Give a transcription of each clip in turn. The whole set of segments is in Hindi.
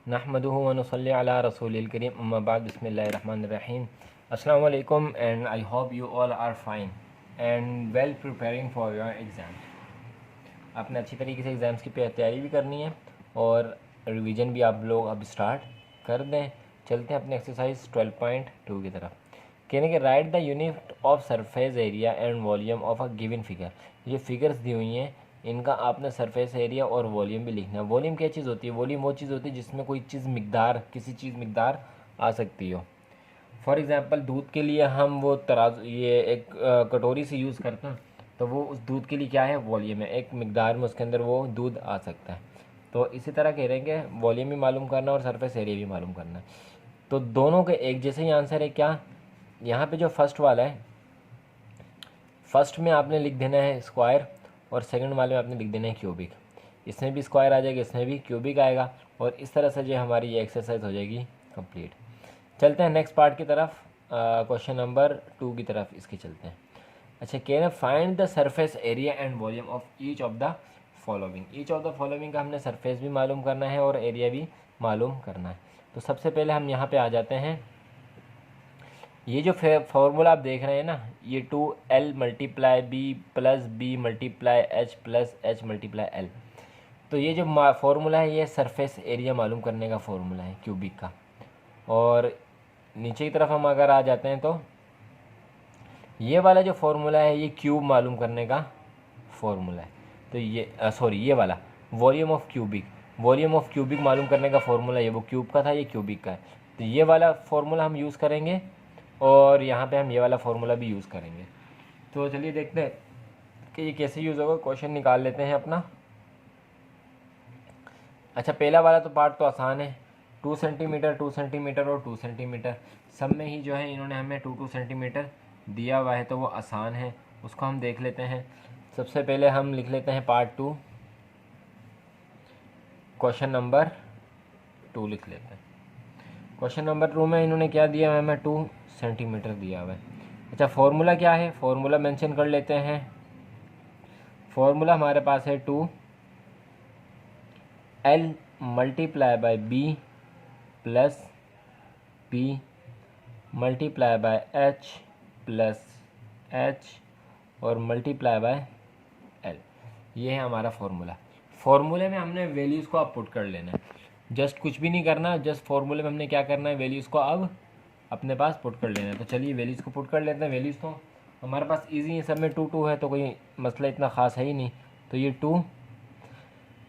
नहमदुहु व नुसल्ली अला रसूलिल करीम अम्मा बाद बिस्मिल्लाहिर रहमानिर रहीम। अस्सलाम वालेकुम and I hope you all are fine and well preparing for your exam. आपने अच्छी तरीके से एग्ज़ाम्स की तैयारी भी करनी है और रिवीजन भी आप लोग अब स्टार्ट कर दें। चलते हैं अपने एक्सरसाइज 12.2 की तरफ। कहने के right the unit of surface area and volume of a given figure. ये फिगर्स दी हुई हैं, इनका आपने सरफेस एरिया और वॉल्यूम भी लिखना है। वॉल्यूम क्या चीज़ होती है? वॉल्यूम वो चीज़ होती है जिसमें कोई चीज़ मिकदार, किसी चीज़ मिकदार आ सकती हो। फॉर एग्ज़ाम्पल दूध के लिए हम वो तराजू, ये एक कटोरी से यूज़ करते हैं, तो वो उस दूध के लिए क्या है? वॉल्यूम है। एक मिकदार में उसके अंदर वो दूध आ सकता है। तो इसी तरह कह रहे हैं कि वॉल्यूम भी मालूम करना और सरफेस एरिया भी मालूम करना है। तो दोनों के एक जैसे ही आंसर है। क्या यहाँ पे जो फर्स्ट वाला है, फर्स्ट में आपने लिख देना है स्क्वायर और सेकंड वाले में आपने लिख देना है क्यूबिक। इसमें भी स्क्वायर आ जाएगा, इसमें भी क्यूबिक आएगा और इस तरह से जो हमारी ये एक्सरसाइज हो जाएगी कंप्लीट। चलते हैं नेक्स्ट पार्ट की तरफ, क्वेश्चन नंबर 2 की तरफ इसके चलते हैं। अच्छा, कह रहे हैं find the surface area and volume of each of the following. Each of the following का हमने सरफेस भी मालूम करना है और एरिया भी मालूम करना है। तो सबसे पहले हम यहाँ पे आ जाते हैं। ये जो फॉर्मूला आप देख रहे हैं ना, ये 2L multiply B plus B multiply H plus H multiply L. तो ये जो फॉर्मूला है ये सरफेस एरिया मालूम करने का फॉर्मूला है क्यूबिक का। और नीचे की तरफ हम अगर आ जाते हैं तो ये वाला जो फॉर्मूला है ये क्यूब मालूम करने का फॉर्मूला है। तो ये सॉरी, ये वाला volume of cubic, volume of cubic मालूम करने का फॉर्मूला, ये वो क्यूब का था, ये क्यूबिक का है। तो ये वाला फॉर्मूला हम यूज़ करेंगे और यहाँ पे हम ये वाला फॉर्मूला भी यूज़ करेंगे। तो चलिए देखते हैं कि ये कैसे यूज़ होगा। क्वेश्चन निकाल लेते हैं अपना। अच्छा, पहला वाला तो पार्ट तो आसान है, 2 सेंटीमीटर 2 सेंटीमीटर और 2 सेंटीमीटर सब में ही जो है इन्होंने हमें 2 सेंटीमीटर दिया हुआ है, तो वो आसान है, उसको हम देख लेते हैं। सबसे पहले हम लिख लेते हैं पार्ट 2, क्वेश्चन नंबर 2 लिख लेते हैं। क्वेश्चन नंबर 2 में इन्होंने क्या दिया है? हमें 2 सेंटीमीटर दिया हुआ है। अच्छा, फॉर्मूला क्या है? फॉर्मूला मेंशन कर लेते हैं। फॉर्मूला हमारे पास है 2L multiply by B plus B multiply by H plus H और मल्टीप्लाई बाय एल। ये है हमारा फॉर्मूला। फॉर्मूले में हमने वैल्यूज़ को अब पुट कर लेना है, जस्ट कुछ भी नहीं करना, जस्ट फॉर्मूले में हमने क्या करना है? वैल्यूज़ को अब अपने पास पुट कर लेना है। तो चलिए वैल्यूज़ को पुट कर लेते हैं। वैल्यूज़ तो हमारे पास इजी है, सब में 2 2 है, तो कोई मसला इतना ख़ास है ही नहीं। तो ये 2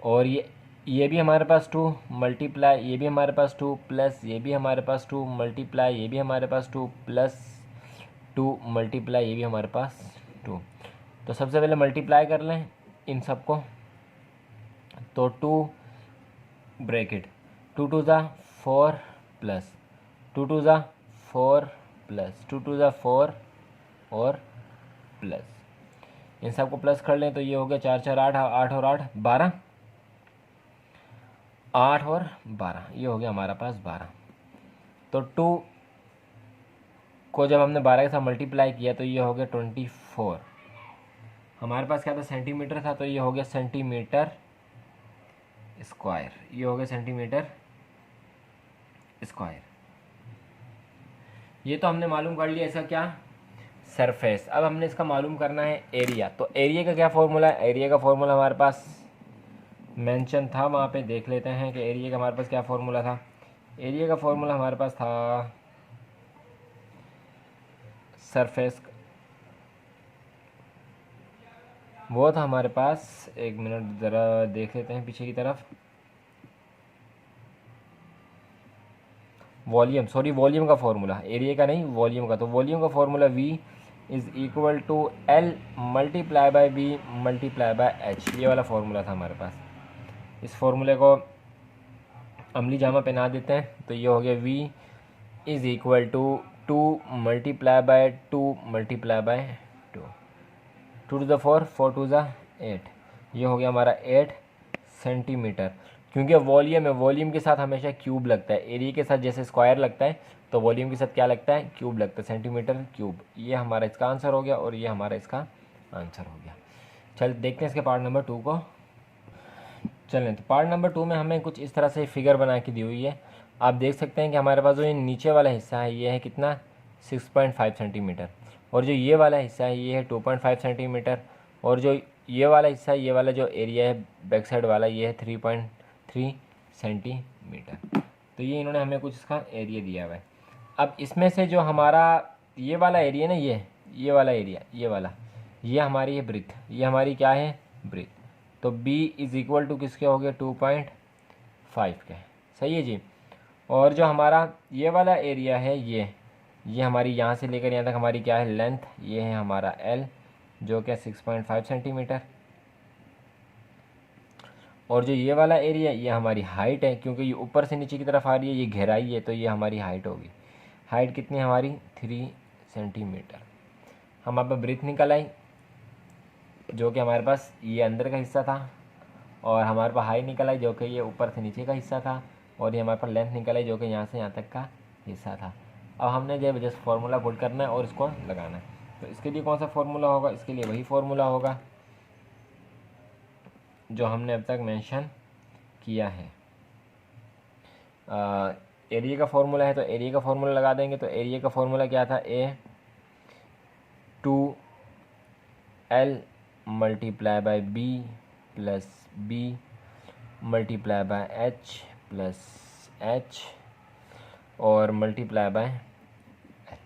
और ये भी हमारे पास 2 मल्टीप्लाई, ये भी हमारे पास 2 प्लस ये भी हमारे पास 2 मल्टीप्लाई, ये भी हमारे पास 2 प्लस 2 मल्टीप्लाई, ये भी हमारे पास 2। तो सबसे पहले मल्टीप्लाई कर लें इन सबको। तो 2 ब्रैकेट 2 2 ज़ा 4 प्लस 2 2 ज़ा 4 प्लस 2 2 ज़ा 4 और प्लस इन सबको प्लस कर लें तो ये हो गया 4 4 8, 8 और 8 12, 8 और 12, ये हो गया हमारा पास 12। तो 2 को जब हमने 12 के साथ मल्टीप्लाई किया तो ये हो गया 24। हमारे पास क्या था? सेंटीमीटर था, तो ये हो गया सेंटीमीटर स्क्वायर, ये हो गया सेंटीमीटर स्क्वायर। ये तो हमने मालूम कर लिया इसका क्या? सरफेस। अब हमने इसका मालूम करना है एरिया। तो एरिया का क्या फॉर्मूला है? एरिया का फॉर्मूला हमारे पास मेंशन था, वहाँ पे देख लेते हैं कि एरिया का हमारे पास क्या फॉर्मूला था। एरिया का फॉर्मूला हमारे पास था सरफेस, वो था हमारे पास, एक मिनट ज़रा देख लेते हैं पीछे की तरफ। वॉल्यूम, सॉरी वॉल्यूम का फॉर्मूला, एरिया का नहीं, वॉल्यूम का। तो वॉल्यूम का formula V is equal to L multiply by B multiply by H। ये वाला फॉर्मूला था हमारे पास। इस फॉर्मूले को अमली जामा पहना देते हैं। तो ये हो गया V is equal to 2 multiply by 2 multiply by 2, 2 to the 4, 4 to the 8, ये हो गया हमारा 8 सेंटीमीटर। क्योंकि वॉल्यूम है, वॉल्यूम के साथ हमेशा क्यूब लगता है। एरिया के साथ जैसे स्क्वायर लगता है, तो वॉल्यूम के साथ क्या लगता है? क्यूब लगता है, सेंटीमीटर क्यूब। ये हमारा इसका आंसर हो गया और ये हमारा इसका आंसर हो गया। चल देखते हैं इसके पार्ट नंबर 2 को। चलें, तो पार्ट नंबर 2 में हमें कुछ इस तरह से फिगर बना के दी हुई है। आप देख सकते हैं कि हमारे पास जो ये नीचे वाला हिस्सा है ये है कितना 6.5 सेंटीमीटर, और जो ये वाला हिस्सा है ये है 2.5 सेंटीमीटर, और जो ये वाला हिस्सा है, ये वाला जो एरिया है बैक साइड वाला, ये है 3.3 सेंटीमीटर। तो ये इन्होंने हमें कुछ इसका एरिया दिया हुआ है। अब इसमें से जो हमारा ये वाला एरिया ना, ये वाला एरिया, ये हमारी है ब्रीथ, ये हमारी क्या है ब्रीथ। तो b इज़ इक्वल टू किसके हो गए 2.5 के, सही है जी। और जो हमारा ये वाला एरिया है ये हमारी यहाँ से लेकर यहाँ तक हमारी क्या है लेंथ, ये है हमारा l जो कि 6.5 सेंटीमीटर। और जो ये वाला एरिया ये हमारी हाइट है, क्योंकि ये ऊपर से नीचे की तरफ आ रही है, ये गहराई है, तो ये हमारी हाइट होगी। हाइट कितनी है हमारी 3 सेंटीमीटर। हमारे पास ब्रीथ निकल आई जो कि हमारे पास ये अंदर का हिस्सा था, और हमारे पास हाइट निकल आई जो कि ये ऊपर से नीचे का हिस्सा था, और ये हमारे पास लेंथ निकल आई जो कि यहाँ से यहाँ तक का हिस्सा था। अब हमने जो जस्ट फार्मूला पुट करना है और इसको लगाना है। तो इसके लिए कौन सा फार्मूला होगा, इसके लिए वही फार्मूला होगा जो हमने अब तक मेंशन किया है। एरिया का फार्मूला है, तो एरिया का फार्मूला लगा देंगे। तो एरिया का फार्मूला क्या था, A2L multiply by B plus B multiply by H plus H और मल्टीप्लाई बाय L।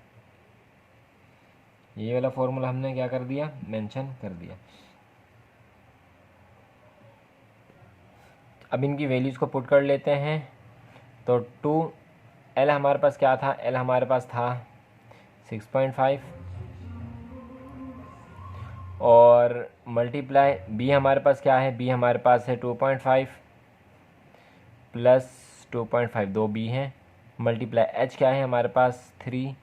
ये वाला फार्मूला हमने क्या कर दिया, मेंशन कर दिया। अब इनकी वैल्यूज़ को पुट कर लेते हैं। तो 2L हमारे पास क्या था, L हमारे पास था 6.5 और मल्टीप्लाई B हमारे पास क्या है, B हमारे पास है 2.5 प्लस 2.5 दो B हैं, मल्टीप्लाई H क्या है हमारे पास 3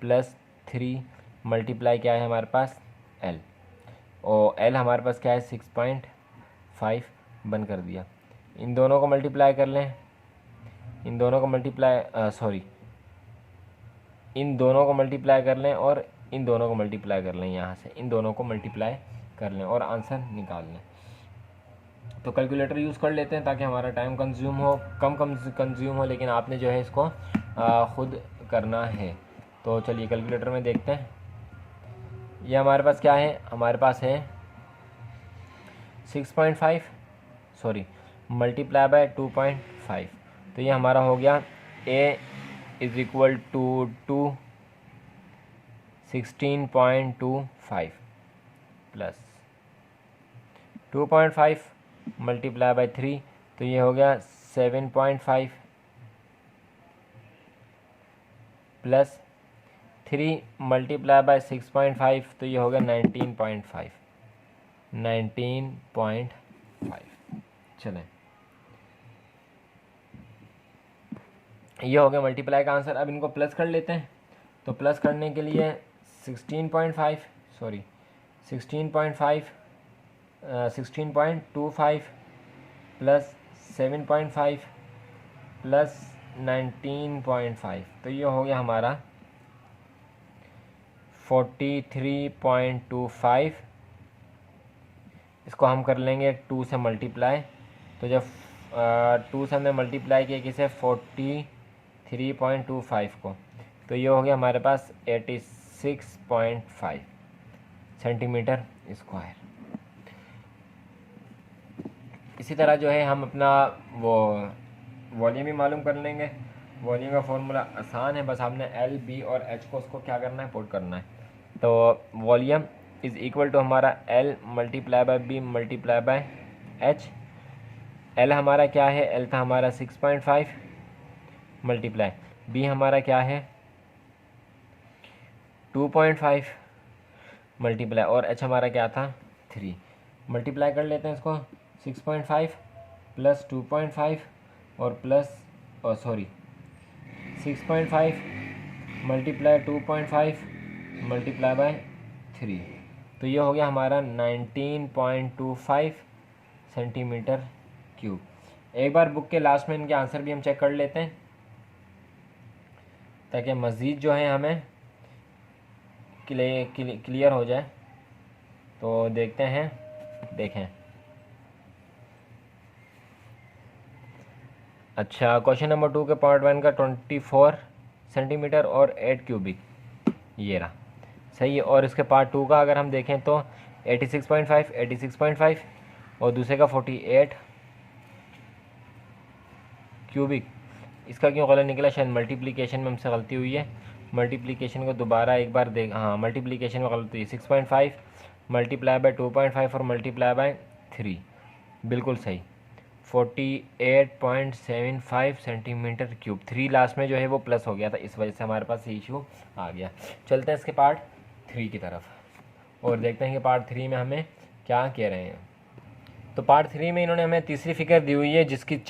प्लस 3 मल्टीप्लाई क्या है हमारे पास L, और L हमारे पास क्या है 6.5 बन कर दिया। इन दोनों को मल्टीप्लाई कर लें, इन दोनों को मल्टीप्लाई कर लें और इन दोनों को मल्टीप्लाई कर लें, यहाँ से इन दोनों को मल्टीप्लाई कर लें और आंसर निकाल लें। तो कैलकुलेटर यूज़ कर लेते हैं ताकि हमारा टाइम कंज्यूम हो, कम कंज्यूम हो, लेकिन आपने जो है इसको ख़ुद करना है। तो चलिए कैलकुलेटर में देखते हैं। ये हमारे पास क्या है, हमारे पास है 6.5 मल्टीप्लाई बाय 2.5। तो ये हमारा हो गया A is equal to 16.25 plus 2.5 multiply by 3, तो ये हो गया 7.5 प्लस 3 मल्टीप्लाई बाय 6.5, तो ये हो गया 19.5। चलें, ये हो गया मल्टीप्लाई का आंसर। अब इनको प्लस कर लेते हैं। तो प्लस करने के लिए 16.25 प्लस 7.5 प्लस 19.5, तो ये हो गया हमारा 43.25। इसको हम कर लेंगे 2 से मल्टीप्लाई। तो जब 2 से हमने मल्टीप्लाई किया किसे 43.25 को, तो ये हो गया हमारे पास 86.5 सेंटीमीटर स्क्वायर। इसी तरह जो है हम अपना वो वॉल्यूम भी मालूम कर लेंगे। वॉल्यूम का फॉर्मूला आसान है, बस हमने L, B और H को उसको क्या करना है, पुट करना है। तो वॉल्यूम इज़ इक्वल टू हमारा L multiply by B multiply by H। L हमारा क्या है, L था हमारा 6.5 मल्टीप्लाई B हमारा क्या है 2.5 मल्टीप्लाई और H हमारा क्या था 3। मल्टीप्लाई कर लेते हैं इसको, 6.5 प्लस 2.5 और प्लस 6.5 मल्टीप्लाई 2.5 मल्टीप्लाई बाय 3, तो ये हो गया हमारा 19.25 सेंटीमीटर क्यूब। एक बार बुक के लास्ट में इनके आंसर भी हम चेक कर लेते हैं ताकि मज़ीद जो है हमें क्लियर हो जाए। तो देखते हैं, देखें अच्छा, क्वेश्चन नंबर 2 के पार्ट 1 का 24 सेंटीमीटर और 8 क्यूबिक, ये रहा सही है। और इसके पार्ट 2 का अगर हम देखें तो 86.5 86.5 और दूसरे का 48 क्यूबिक। इसका क्यों गलत निकला? शायद मल्टीप्लिकेशन में हमसे गलती हुई है। मल्टीप्लिकेशन को दोबारा एक बार देख, हाँ मल्टीप्लिकेशन में गलती हुई। 6.5 मल्टीप्लाई बाय 2.5 और मल्टीप्लाई बाय 3, बिल्कुल सही। 48.75 सेंटीमीटर क्यूब। 3 लास्ट में जो है वो प्लस हो गया था, इस वजह से हमारे पास ये इशू आ गया। चलते हैं इसके पार्ट 3 की तरफ और देखते हैं कि पार्ट 3 में हमें क्या कह रहे हैं। तो पार्ट 3 में इन्होंने हमें तीसरी फिगर दी हुई है जिसकी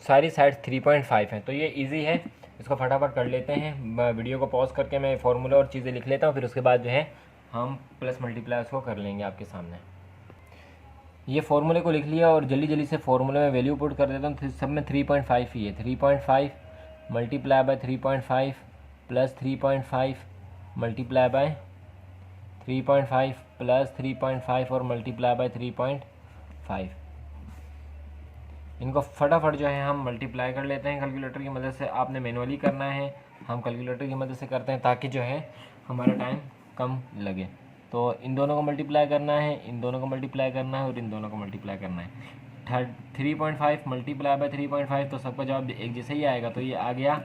सारी साइड्स 3.5 हैं। तो ये इजी है, इसको फटाफट कर लेते हैं। वीडियो को पॉज करके मैं फार्मूला और चीज़ें लिख लेता हूँ, फिर उसके बाद जो है हम प्लस मल्टीप्लाई उसको कर लेंगे आपके सामने। ये फार्मूले को लिख लिया और जल्दी जल्दी से फार्मूले में वैल्यू पुट कर देता हूँ। सब में 3.5 ही है। 3.5 multiply by 3.5 plus 3.5 multiply by 3.5 plus 3.5 और मल्टीप्लाई बाय 3.5। इनको फटाफट जो है हम मल्टीप्लाई कर लेते हैं कैलकुलेटर की मदद से। आपने मैनुअली करना है, हम कैलकुलेटर की मदद से करते हैं ताकि जो है हमारा टाइम कम लगे। तो इन दोनों को मल्टीप्लाई करना है, इन दोनों को मल्टीप्लाई करना है और इन दोनों को मल्टीप्लाई करना है। 3.5 मल्टीप्लाई बाय 3.5 तो सबका जवाब एक जैसे ही आएगा। तो ये आ गया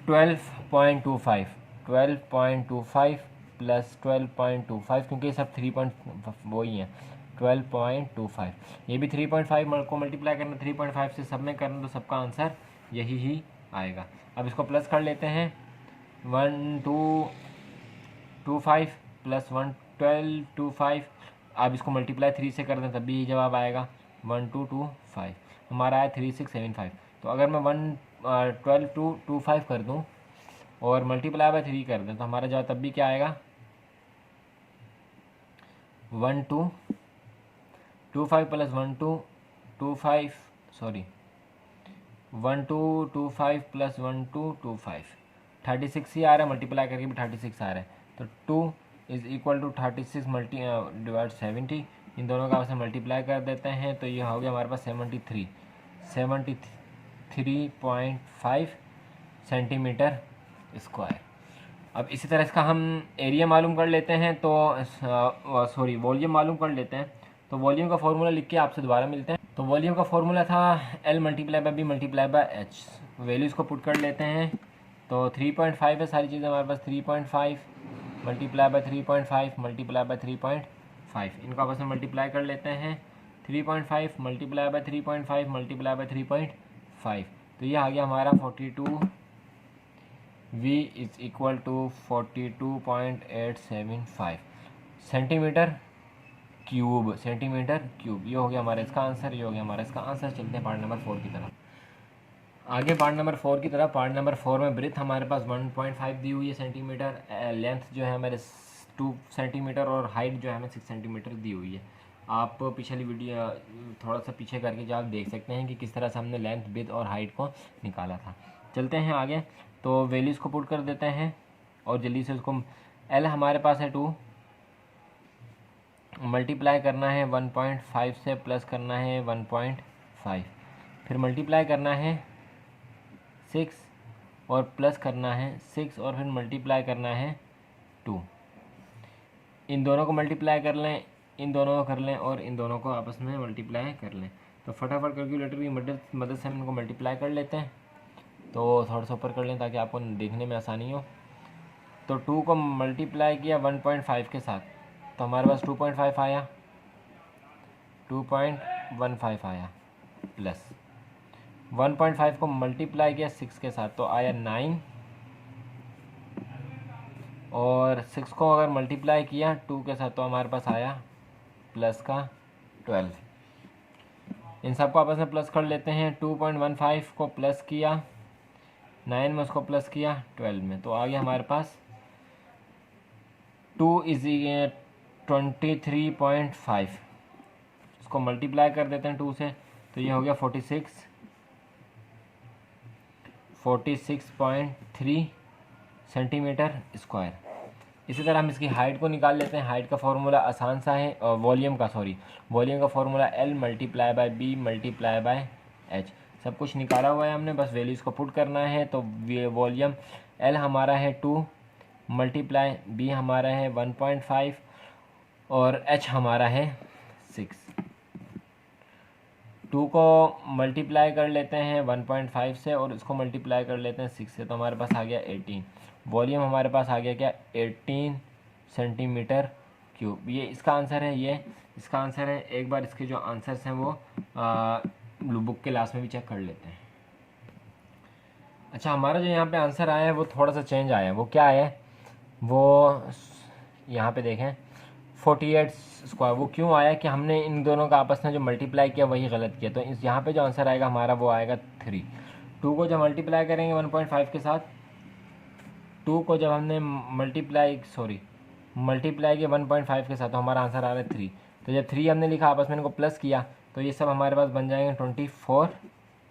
12.25 12.25 प्लस 12.25, क्योंकि सब 3 वही हैं 12.25। ये भी 3.5 को मल्टीप्लाई करना 3.5 से सब में करना, तो सबका आंसर यही ही आएगा। अब इसको प्लस कर लेते हैं। 1225 प्लस 1225। अब इसको मल्टीप्लाई 3 से कर दें तब भी यही जवाब आएगा 1225। हमारा आया 3675। तो अगर मैं 1225 कर दूं और मल्टीप्लाई बाय 3 कर दें तो हमारा जवाब तब भी क्या आएगा 1225 प्लस 1225 सॉरी 1225 प्लस 1225 36 ही आ रहा है, मल्टीप्लाई करके भी 36 आ रहा है। तो 2 इज़ इक्वल टू 36 डिवाइड 70। इन दोनों का आपस में मल्टीप्लाई कर देते हैं तो ये हो गया हमारे पास 73.5 सेंटीमीटर स्क्वायर। अब इसी तरह इसका हम एरिया मालूम कर लेते हैं, तो सॉरी वॉल्यूम मालूम कर लेते हैं। तो वॉल्यूम का फॉर्मूला लिख के आपसे दोबारा मिलते हैं। तो वॉल्यूम का फॉर्मूला था L multiply by B multiply by H। Values को पुट कर लेते हैं। तो 3.5 है सारी चीज़ें हमारे पास। 3.5 मल्टीप्लाई बाय 3.5 मल्टीप्लाई बाय 3.5, इनको आपस में मल्टीप्लाई कर लेते हैं। 3.5 मल्टीप्लाई बाय 3.5 मल्टीप्लाई बाय 3.5, तो ये आ गया हमारा 42। V is equal to 42.875 centimetre cube. Centimetre cube ये हो गया हमारा इसका आंसर, ये हो गया हमारा इसका आंसर। चलते हैं पार्ट नंबर 4 की तरफ। आगे पार्ट नंबर 4 की तरफ। पार्ट नंबर 4 में ब्रेथ हमारे पास 1.5 दी हुई है सेंटीमीटर, लेंथ जो है हमारे 2 सेंटीमीटर और हाइट जो है हमें 6 सेंटीमीटर दी हुई है। आप पिछली वीडियो थोड़ा सा पीछे करके जो आप देख सकते हैं कि किस तरह से हमने लेंथ, ब्रेथ और हाइट को निकाला था। चलते हैं आगे। तो वैल्यूज़ को पुट कर देते हैं और जल्दी से उसको। L हमारे पास है 2, मल्टीप्लाई करना है 1.5 से, प्लस करना है 1.5, फिर मल्टीप्लाई करना है 6 और प्लस करना है 6 और फिर मल्टीप्लाई करना है 2। इन दोनों को मल्टीप्लाई कर लें, इन दोनों को कर लें और इन दोनों को आपस में मल्टीप्लाई कर लें। तो फटाफट कैलकुलेटर की मदद से हम इनको मल्टीप्लाई कर लेते हैं। तो थोड़ा सा ऊपर कर लें ताकि आपको देखने में आसानी हो। तो 2 को मल्टीप्लाई किया 1.5 के साथ, तो हमारे पास 2.5 आया, 2.15 आया, प्लस 1.5 को मल्टीप्लाई किया 6 के साथ तो आया 9, और 6 को अगर मल्टीप्लाई किया 2 के साथ तो हमारे पास आया प्लस का 12। इन सबको आपस में प्लस कर लेते हैं। 2.15 को प्लस किया 9 में, उसको प्लस किया 12 में, तो आ गया हमारे पास 2 इज 23.5। इसको मल्टीप्लाई कर देते हैं 2 से, तो ये हो गया 46.3 सेंटीमीटर स्क्वायर। इसी तरह हम इसकी हाइट को निकाल लेते हैं। हाइट का फॉर्मूला आसान सा है, और वॉल्यूम का formula L multiply by B multiply by H। सब कुछ निकाला हुआ है हमने, बस वैल्यूज़ को पुट करना है। तो वॉल्यूम L हमारा है 2 मल्टीप्लाई B हमारा है 1.5 और H हमारा है 6। 2 को मल्टीप्लाई कर लेते हैं 1.5 से और इसको मल्टीप्लाई कर लेते हैं 6 से, तो हमारे पास आ गया 18। वॉल्यूम हमारे पास आ गया क्या, 18 सेंटीमीटर क्यूब। ये इसका आंसर है, ये इसका आंसर है। एक बार इसके जो आंसर्स हैं वो बुक के लास्ट में भी चेक कर लेते हैं। अच्छा, हमारा जो यहाँ पे आंसर आया है वो थोड़ा सा चेंज आया है। वो क्या है, वो यहाँ पे देखें 48 स्क्वायर। वो क्यों आया कि हमने इन दोनों का आपस में जो मल्टीप्लाई किया वही गलत किया। तो इस यहाँ पे जो आंसर आएगा हमारा वो आएगा 3। 2 को जब मल्टीप्लाई करेंगे 1.5 के साथ, 2 को जब हमने मल्टीप्लाई किया 1.5 के साथ, तो हमारा आंसर आ रहा है 3। तो जब 3 हमने लिखा, आपस में इनको प्लस किया, तो ये सब हमारे पास बन जाएंगे 24।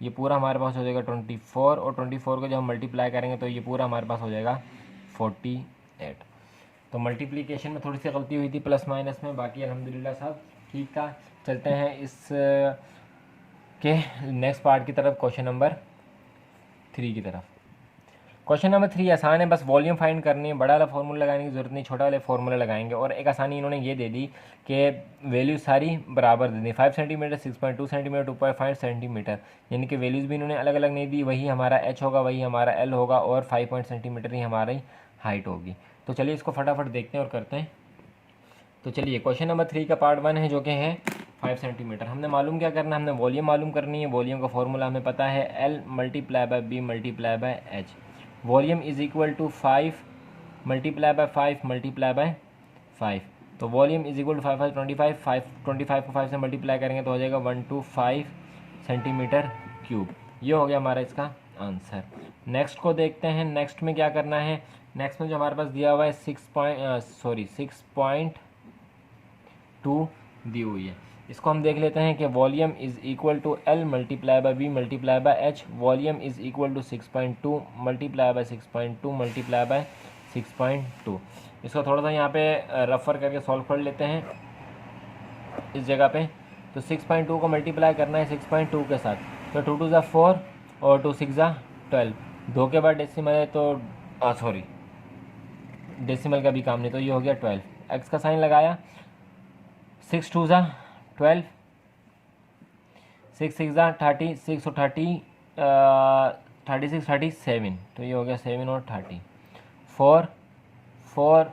ये पूरा हमारे पास हो जाएगा 24 और 24 को जब हम मल्टीप्लाई करेंगे तो ये पूरा हमारे पास हो जाएगा 48। तो मल्टीप्लिकेशन में थोड़ी सी गलती हुई थी प्लस माइनस में, बाकी अल्हम्दुलिल्लाह सब ठीक था। चलते हैं इस के नेक्स्ट पार्ट की तरफ, क्वेश्चन नंबर 3 की तरफ। क्वेश्चन नंबर 3 आसान है, बस वॉल्यूम फाइंड करनी है। बड़ा वाला फार्मूला लगाने की ज़रूरत नहीं, छोटा वाले फार्मूला लगाएंगे। और एक आसानी इन्होंने ये दे दी कि वैल्यूज सारी बराबर दे दी, 5 सेंटीमीटर, 6.2 सेंटीमीटर, 2.5 सेंटीमीटर, यानी कि वैल्यूज़ भी इन्होंने अलग अलग नहीं दी। वही हमारा H होगा, वही हमारा L होगा और 5 सेंटीमीटर ही हमारी हाइट होगी। तो चलिए इसको फटाफट देखते हैं और करते हैं। तो चलिए क्वेश्चन नंबर 3 का पार्ट 1 है, जो कि है 5 सेंटीमीटर। हमने मालूम क्या करना है, हमने वॉल्यूम मालूम करनी है। वॉल्यूम का फॉर्मूला हमें पता है, L multiply by B multiply by H। Volume is equal to 5 multiply by 5 multiply by 5। तो वॉल्यूम इज इक्वल टू 5 25 को 5 से मल्टीप्लाई करेंगे तो हो जाएगा 125 सेंटीमीटर क्यूब। ये हो गया हमारा इसका आंसर। नेक्स्ट को देखते हैं, नेक्स्ट में क्या करना है। नेक्स्ट में जो हमारे पास दिया हुआ है 6.2 दी हुई है। इसको हम देख लेते हैं कि volume is equal to L multiply by B multiply by H। Volume is equal to 6.2 multiply by 6.2 multiply by 6.2। इसको थोड़ा सा यहाँ पे रफर करके सॉल्व कर लेते हैं इस जगह पे। तो 6.2 को मल्टीप्लाई करना है 6.2 के साथ, तो 2 2 ज़ा 4 और 2 6 ज़ा 12। 2 के बाद डेसिमल है तो डेसिमल का भी काम नहीं, तो ये हो गया 12। एक्स का साइन लगाया, 6 2 ज़ा 12, 6 6 ज़ा 30, 6 और 30 36 37, तो ये हो गया 7 और 30। 4 4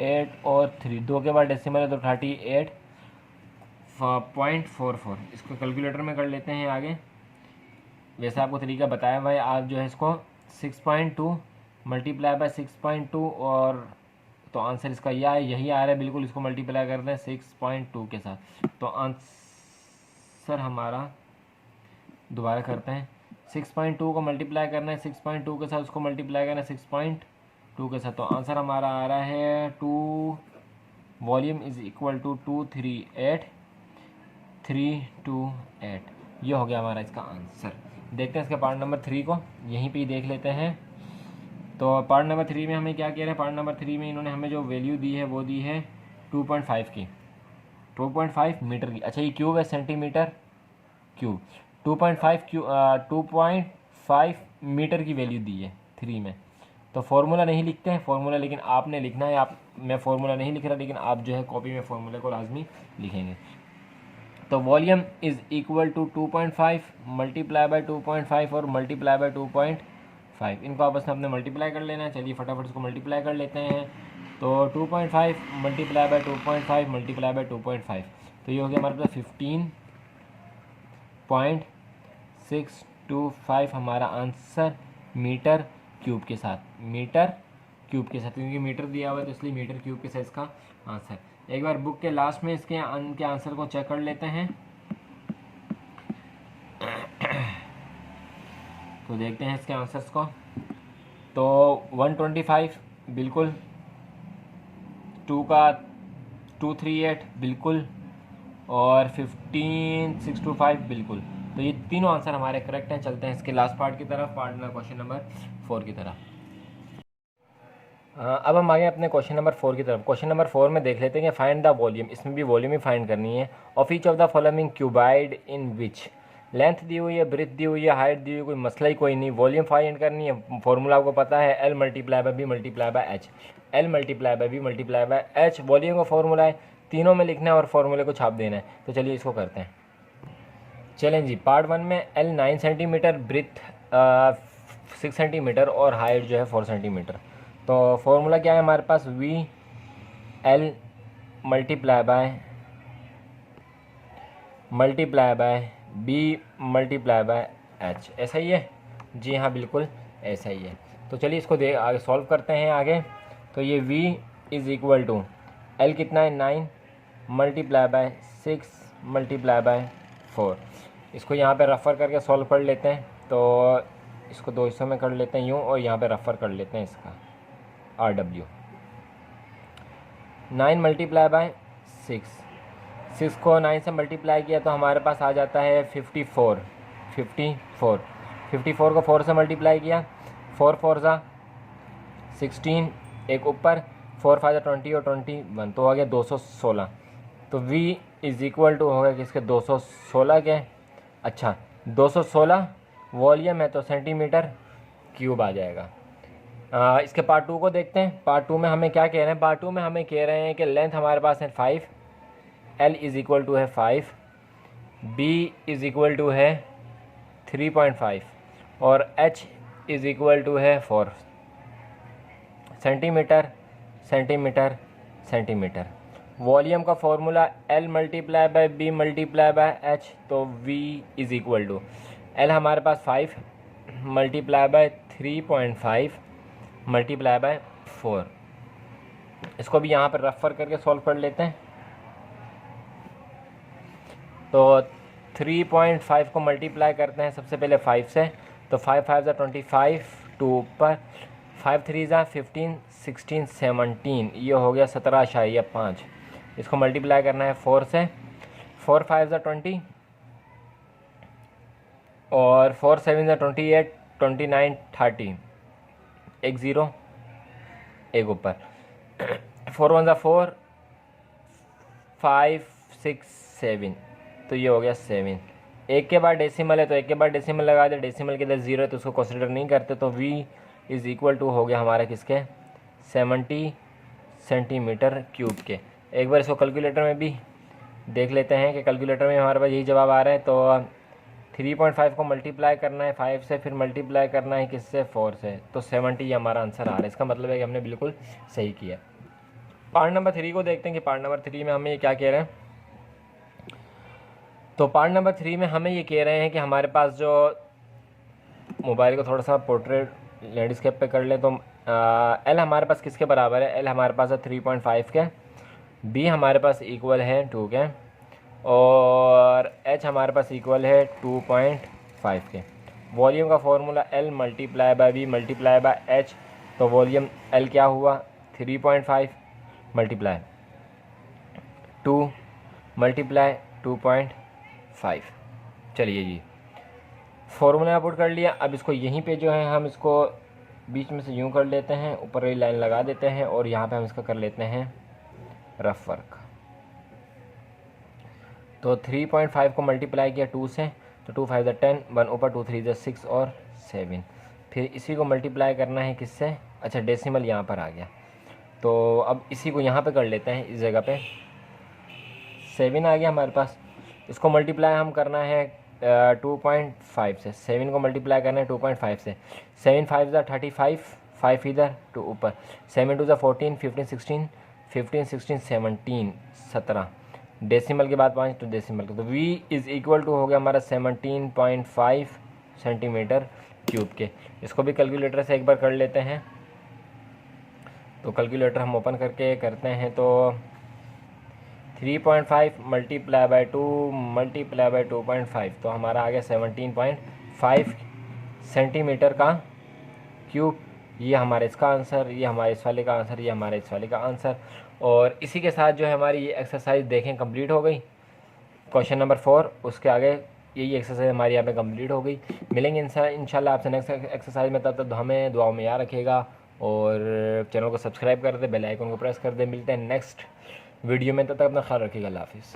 8 और 3, 2 के बाद डेसिमल है तो 38.44। इसको कैलकुलेटर में कर लेते हैं आगे। वैसे आपको तरीका बताया हुआ है, आप जो है इसको 6.2 मल्टीप्लाई बाय 6.2 और तो आंसर इसका यही आ रहा है बिल्कुल। इसको मल्टीप्लाई करते हैं 6.2 के साथ, तो आंसर हमारा दोबारा करते हैं। 6.2 को मल्टीप्लाई करना है 6.2 के साथ, उसको मल्टीप्लाई करना है 6.2 के साथ, तो आंसर हमारा आ रहा है 2। Volume is equal to 238,328। ये हो गया हमारा इसका आंसर। देखते हैं इसके पार्ट नंबर 3 को, यहीं पे ही देख लेते हैं। तो पार्ट नंबर 3 में हमें क्या कह रहे हैं, पार्ट नंबर 3 में इन्होंने हमें जो वैल्यू दी है वो दी है 2.5 की, 2.5 मीटर की। अच्छा, ये क्यूब है, सेंटीमीटर क्यूब। 2.5 मीटर की वैल्यू दी है 3 में। तो फार्मूला नहीं लिखते हैं फार्मूला, लेकिन आपने लिखना है। मैं फार्मूला नहीं लिख रहा, लेकिन आप जो है कॉपी में फार्मूले को लाजमी लिखेंगे। तो volume is equal to 2.5 multiply by 2.5 और मल्टीप्लाई बाय 2.5। इनको आपस में अपने मल्टीप्लाई कर लेना है। चलिए फटाफट इसको मल्टीप्लाई कर लेते हैं। तो 2.5 मल्टीप्लाई बाय 2.5 मल्टीप्लाई बाय 2.5, तो ये हो गया हमारे पास 15.625 हमारा आंसर मीटर क्यूब के साथ। मीटर क्यूब के साथ, क्योंकि मीटर दिया हुआ है तो इसलिए मीटर क्यूब के साथ इसका आंसर। एक बार बुक के लास्ट में इसके आंसर को चेक कर लेते हैं। तो देखते हैं इसके आंसर्स को। तो 125 बिल्कुल, 2 का 238 बिल्कुल, और 15.625 बिल्कुल। तो ये तीनों आंसर हमारे करेक्ट हैं। चलते हैं इसके लास्ट पार्ट की तरफ, पार्ट नंबर क्वेश्चन नंबर 4 की तरफ। अब हम आगे अपने क्वेश्चन नंबर 4 की तरफ। क्वेश्चन नंबर 4 में देख लेते हैं कि फाइंड द वॉल्यूम। इसमें भी वॉल्यूम ही फाइंड करनी है। Of each of the following cuboid in which length दी हुई है, ब्रेथ दी हुई है, हाइट दी हुई है, कोई मसला ही कोई नहीं। वॉल्यूम फाइंड करनी है, फॉर्मूला आपको पता है, L multiply by B multiply by H, L multiply by B multiply by H volume का फॉर्मूला है, तीनों में लिखना है और फॉर्मूले को छाप देना है। तो चलिए इसको करते हैं। चलें जी, पार्ट 1 में L 9 सेंटीमीटर, ब्रेथ 6 सेंटीमीटर और हाइट जो है 4 सेंटीमीटर। तो फॉर्मूला क्या है हमारे पास, V L multiply by B multiply by H, ऐसा ही है जी? हाँ बिल्कुल ऐसा ही है। तो चलिए इसको आगे सॉल्व करते हैं आगे। तो ये v is equal to L कितना है 9 मल्टीप्लाई बाय 6 मल्टीप्लाई बाय 4। इसको यहाँ पे रेफ़र करके सॉल्व कर लेते हैं। तो इसको दो हिस्सों में कर लेते हैं यूँ, और यहाँ पे रेफ़र कर लेते हैं इसका RW। 9 मल्टीप्लाई बाय 6 को 9 से मल्टीप्लाई किया तो हमारे पास आ जाता है 54 को 4 से मल्टीप्लाई किया, 4 4 ज़ा 16, एक ऊपर 4 5 20 और 21, तो आ गया 216। तो v इज़ इक्वल टू हो गया किसके, 216 के। अच्छा 216 वॉल्यूम है तो सेंटीमीटर क्यूब आ जाएगा। इसके पार्ट 2 को देखते हैं। पार्ट 2 में हमें क्या कह रहे हैं, पार्ट 2 में हमें कह रहे हैं कि लेंथ हमारे पास है 5, L इज़ इक्वल टू है 5, B इज़ इक्वल टू है 3.5 और H इज़ इक्वल टू है 4 सेंटीमीटर सेंटीमीटर सेंटीमीटर। वॉल्यूम का formula L multiply by B multiply by H, तो V is equal to L हमारे पास 5 मल्टीप्लाई बाय 3.5 मल्टीप्लाई बाय 4। इसको भी यहाँ पर रेफ़र करके सॉल्व कर लेते हैं। तो 3.5 को मल्टीप्लाई करते हैं सबसे पहले 5 से, तो 5 5 ज़ा 25, 2 ऊपर 5 3 ज़ा 15 16 17, ये हो गया 17.5। इसको मल्टीप्लाई करना है 4 से, 4 5 ज़ा 20 और 4 7 ज़ा 28 29 30, एक ज़ीरो एक ऊपर 4 1 ज़ा 4 5 6 7, तो ये हो गया 7। एक के बाद डेसिमल है तो एक के बाद डेसिमल लगा दे, डेसिमल के इधर ज़ीरो है तो उसको कंसीडर नहीं करते। तो v इज़ इक्वल टू हो गया हमारा किसके, 70 सेंटीमीटर क्यूब के। एक बार इसको कैलकुलेटर में भी देख लेते हैं कि कैलकुलेटर में हमारे पास यही जवाब आ रहा है। तो 3.5 को मल्टीप्लाई करना है 5 से, फिर मल्टीप्लाई करना है किससे, 4 से, तो 70 हमारा आंसर आ रहा है। इसका मतलब है कि हमने बिल्कुल सही किया। पार्ट नंबर 3 को देखते हैं कि पार्ट नंबर 3 में हमें ये क्या कह रहे हैं। तो पार्ट नंबर 3 में हमें ये कह रहे हैं कि हमारे पास जो मोबाइल को थोड़ा सा पोर्ट्रेट लैंडस्केप पे कर ले, तो L हमारे पास किसके बराबर है, L हमारे पास है 3.5 के, B हमारे पास इक्वल है 2 के और H हमारे पास इक्वल है 2.5 के। वॉल्यूम का formula L multiply by B multiply by H, तो वॉल्यूम L क्या हुआ 3.5 मल्टीप्लाई 2 मल्टीप्लाई 2.5। चलिए जी, फॉर्मूला पुट कर लिया। अब इसको यहीं पे जो है हम इसको बीच में से यूं कर लेते हैं, ऊपर वाली लाइन लगा देते हैं और यहाँ पे हम इसका कर लेते हैं रफ वर्क। तो 3.5 को मल्टीप्लाई किया 2 से, तो 2 5 10, 1 ऊपर 2 3 6 और 7। फिर इसी को मल्टीप्लाई करना है किससे, अच्छा डेसिमल यहाँ पर आ गया, तो अब इसी को यहाँ पे कर लेते हैं, इस जगह पे 7 आ गया हमारे पास। इसको मल्टीप्लाई हम करना है 2.5 से, 7 को मल्टीप्लाई करना है 2.5 से, 7 5 ज़ा 35, 5 इधर 2 ऊपर, 7 2 ज़ा 14 15 16 15 16 17 17, डेसिमल के बाद 5 तो डेसिमल का, तो v इज़ इक्वल टू हो गया हमारा 17.5 सेंटीमीटर क्यूब के। इसको भी कैलकुलेटर से एक बार कर लेते हैं। तो कैलकुलेटर हम ओपन करके करते हैं, तो 3.5 मल्टीप्लाई बाय 2 मल्टीप्लाई बाय 2.5, तो हमारा आ गया 17.5 सेंटीमीटर का क्यूब। ये हमारे इसका आंसर, ये हमारे इस वाले का आंसर, ये हमारे इस वाले का आंसर। और इसी के साथ जो है हमारी ये एक्सरसाइज देखें कंप्लीट हो गई, क्वेश्चन नंबर 4। उसके आगे यही एक्सरसाइज हमारी यहाँ पे कंप्लीट हो गई। मिलेंगे इंशाल्लाह आपसे नेक्स्ट एक्सरसाइज में, तब तक हमें दुआओं में याद रखिएगा और चैनल को सब्सक्राइब कर दे, बेल आइकन को प्रेस कर दे। मिलते हैं नेक्स्ट वीडियो में, तब तक अपना ख्याल रखिएगा। अल्लाह हाफिज़।